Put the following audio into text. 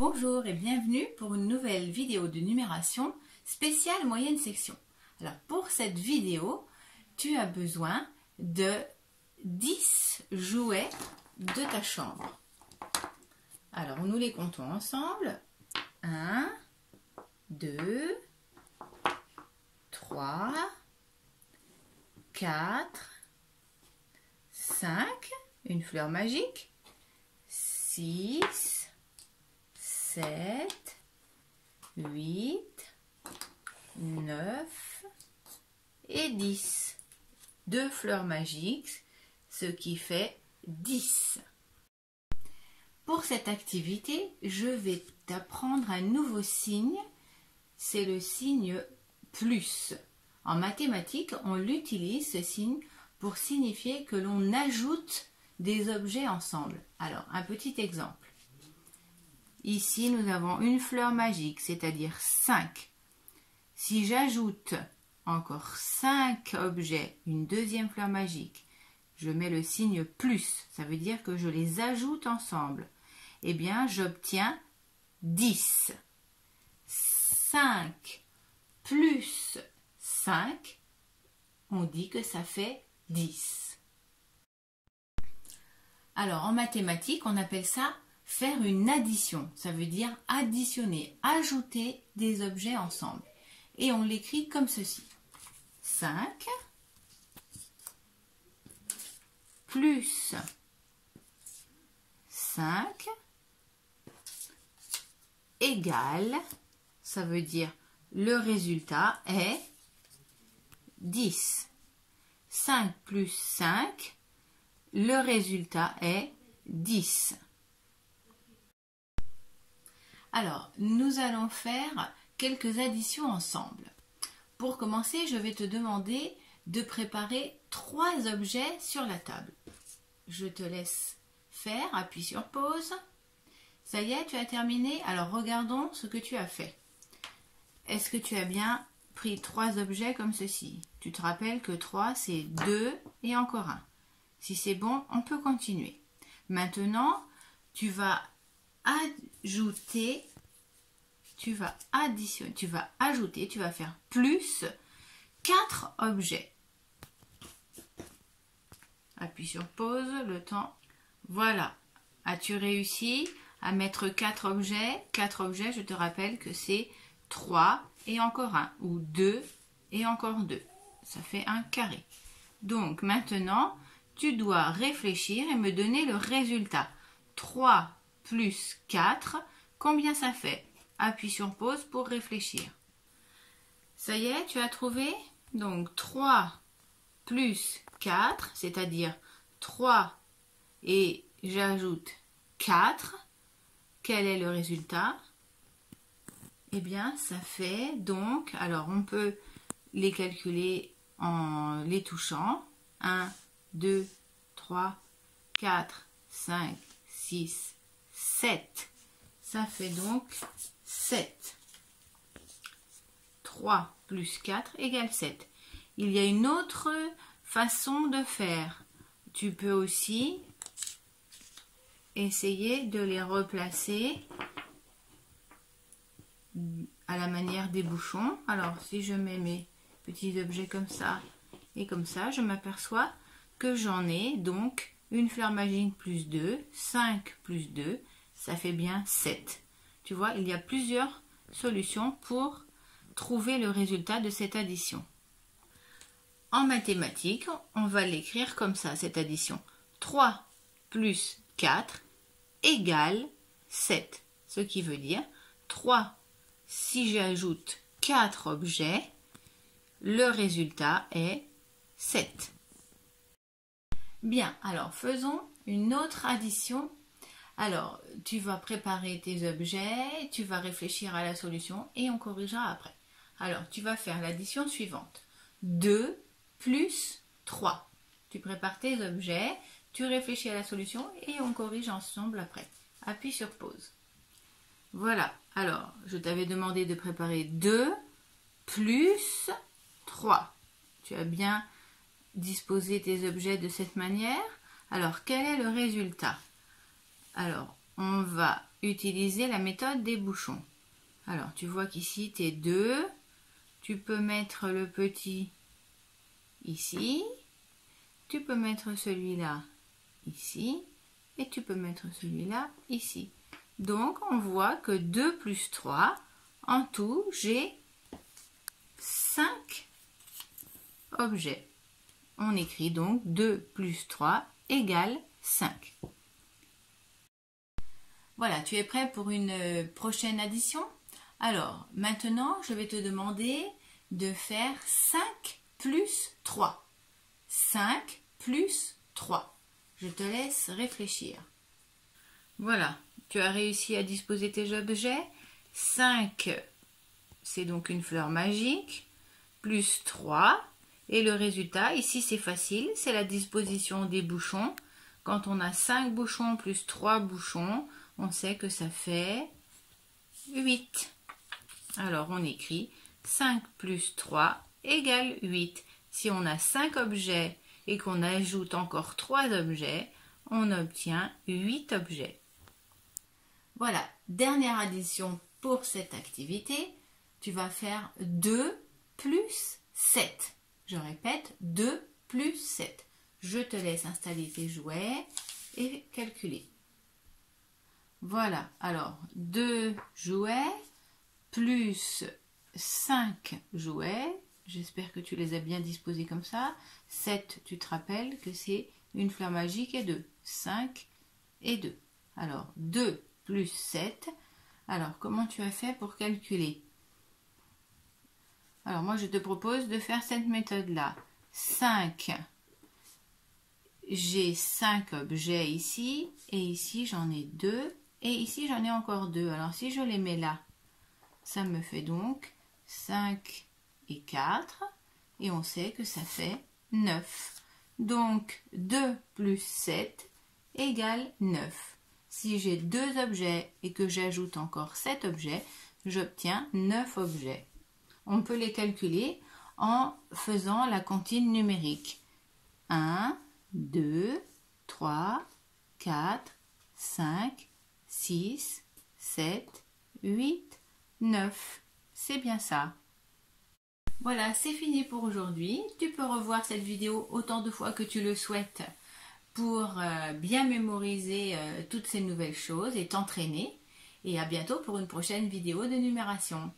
Bonjour et bienvenue pour une nouvelle vidéo de numération spéciale moyenne section. Alors pour cette vidéo, tu as besoin de 10 jouets de ta chambre. Alors nous les comptons ensemble. 1, 2, 3, 4, 5, une fleur magique, 6, 7, 8, 9 et 10. 2 fleurs magiques, ce qui fait 10. Pour cette activité, je vais t'apprendre un nouveau signe, c'est le signe plus. En mathématiques, on l'utilise ce signe pour signifier que l'on ajoute des objets ensemble. Alors, un petit exemple. Ici, nous avons une fleur magique, c'est-à-dire 5. Si j'ajoute encore 5 objets, une deuxième fleur magique, je mets le signe plus, ça veut dire que je les ajoute ensemble. Eh bien, j'obtiens 10. 5 plus 5, on dit que ça fait 10. Alors, en mathématiques, on appelle ça faire une addition. Ça veut dire additionner, ajouter des objets ensemble. Et on l'écrit comme ceci. 5 plus 5 égale, ça veut dire le résultat est 10. 5 plus 5, le résultat est 10. Alors, nous allons faire quelques additions ensemble. Pour commencer, je vais te demander de préparer 3 objets sur la table. Je te laisse faire, appuie sur pause. Ça y est, tu as terminé. Alors, regardons ce que tu as fait. Est-ce que tu as bien pris 3 objets comme ceci? Tu te rappelles que 3, c'est 2 et encore 1. Si c'est bon, on peut continuer. Maintenant, tu vas ajouter, tu vas additionner, tu vas ajouter, tu vas faire plus 4 objets. Appuie sur pause, le temps. Voilà. As-tu réussi à mettre 4 objets? 4 objets, je te rappelle que c'est 3 et encore 1, ou 2 et encore 2. Ça fait un carré. Donc maintenant, tu dois réfléchir et me donner le résultat. 3 plus 4, combien ça fait? Appuie sur pause pour réfléchir. Ça y est, tu as trouvé? Donc 3 plus 4, c'est-à-dire 3 et j'ajoute 4. Quel est le résultat? Eh bien, ça fait donc, alors on peut les calculer en les touchant. 1, 2, 3, 4, 5, 6, 7. Ça fait donc 7. 3 plus 4 égale 7. Il y a une autre façon de faire. Tu peux aussi essayer de les replacer à la manière des bouchons. Alors, si je mets mes petits objets comme ça et comme ça, je m'aperçois que j'en ai donc une fleur magique plus 2, 5 plus 2, ça fait bien 7. Tu vois, il y a plusieurs solutions pour trouver le résultat de cette addition. En mathématiques, on va l'écrire comme ça, cette addition. 3 plus 4 égale 7. Ce qui veut dire 3, si j'ajoute 4 objets, le résultat est 7. Bien, alors faisons une autre addition. Alors, tu vas préparer tes objets, tu vas réfléchir à la solution et on corrigera après. Alors, tu vas faire l'addition suivante. 2 plus 3. Tu prépares tes objets, tu réfléchis à la solution et on corrige ensemble après. Appuie sur pause. Voilà, alors, je t'avais demandé de préparer 2 plus 3. Tu as bien disposé tes objets de cette manière. Alors, quel est le résultat? Alors, on va utiliser la méthode des bouchons. Alors, tu vois qu'ici, tu es 2. Tu peux mettre le petit ici. Tu peux mettre celui-là ici. Et tu peux mettre celui-là ici. Donc, on voit que 2 plus 3, en tout, j'ai 5 objets. On écrit donc 2 plus 3 égale 5. Voilà, tu es prêt pour une prochaine addition? Alors, maintenant, je vais te demander de faire 5 plus 3. 5 plus 3. Je te laisse réfléchir. Voilà, tu as réussi à disposer tes objets. 5, c'est donc une fleur magique, plus 3. Et le résultat, ici c'est facile, c'est la disposition des bouchons. Quand on a 5 bouchons plus 3 bouchons, on sait que ça fait 8. Alors on écrit 5 plus 3 égale 8. Si on a 5 objets et qu'on ajoute encore 3 objets, on obtient 8 objets. Voilà, dernière addition pour cette activité. Tu vas faire 2 plus 7. Je répète, 2 plus 7. Je te laisse installer tes jouets et calculer. Voilà, alors 2 jouets plus 5 jouets. J'espère que tu les as bien disposés comme ça. 7, tu te rappelles que c'est une fleur magique et 2. 5 et 2. Alors 2 plus 7. Alors comment tu as fait pour calculer? Alors moi je te propose de faire cette méthode-là. 5, j'ai 5 objets ici, et ici j'en ai 2, et ici j'en ai encore 2. Alors si je les mets là, ça me fait donc 5 et 4, et on sait que ça fait 9. Donc 2 plus 7 égale 9. Si j'ai 2 objets et que j'ajoute encore 7 objets, j'obtiens 9 objets. On peut les calculer en faisant la comptine numérique. 1, 2, 3, 4, 5, 6, 7, 8, 9. C'est bien ça. Voilà, c'est fini pour aujourd'hui. Tu peux revoir cette vidéo autant de fois que tu le souhaites pour bien mémoriser toutes ces nouvelles choses et t'entraîner. Et à bientôt pour une prochaine vidéo de numération.